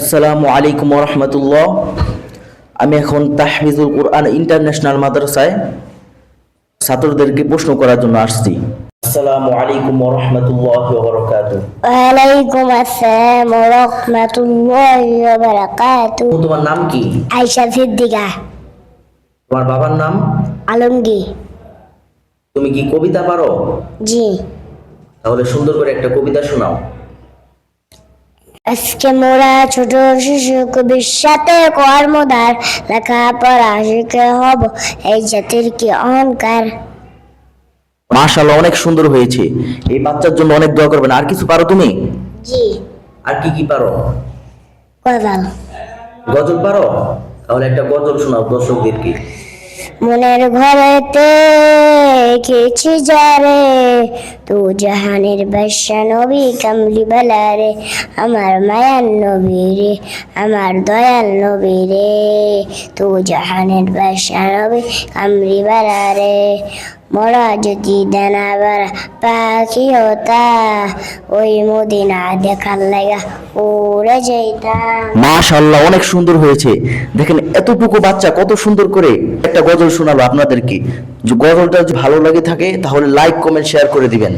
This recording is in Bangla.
আসসালামু আলাইকুম রহমতুল্লাহ। আমি এখন তাহফিজুল কোরআন ইন্টারন্যাশনাল মাদ্রাসায় ছাত্রদেরকে প্রশ্ন করার জন্য আসছি। আসসালামু আলাইকুম রহমতুল্লাহ বারাকাতুহু। ওয়ালাইকুম আসসালাম ওয়া রাহমাতুল্লাহি ওয়া বারাকাতুহু। তোমার নাম কি? আয়েশা সিদ্দিকা তোমার বাবার নাম? আলমগীর। তুমি কি কবিতা পারো? জি। তাহলে সুন্দর করে একটা কবিতা শোনাও। আজকে মোরা ছোট শিশু কবির সাথে কর্মদার, লেখাপড়া শিখে হব এই জাতির কি অহংকার। মাশাআল্লাহ, অনেক সুন্দর হয়েছে। এই বাচ্চার জন্য অনেক দোয়া করবেন। আর কিছু পারো তুমি? জি। আর কি কি পারো? গজল। গজল পারো? তাহলে একটা গজল শোনাও দর্শকদেরকে। মনের ঘরেতে খেয়েছি যারে, তু জাহানের বাদশা নবী কামলি বালারে, আমার মায়ার নবী রে, আমার দয়াল নবী রে, তু জাহানের বাদশা নবী কামলি বালারে। মোরা যদি দানা বারা পাখি হতা, ওই মদিনা দেখার লাগা উড়ে যেতাম। মাশাআল্লাহ, অনেক সুন্দর হয়েছে। দেখেন এতটুকু বাচ্চা কত সুন্দর করে একটা গজল শোনালো আপনাদেরকে। যে গজলটা যদি ভালো লাগে থাকে তাহলে লাইক কমেন্ট শেয়ার করে দিবেন।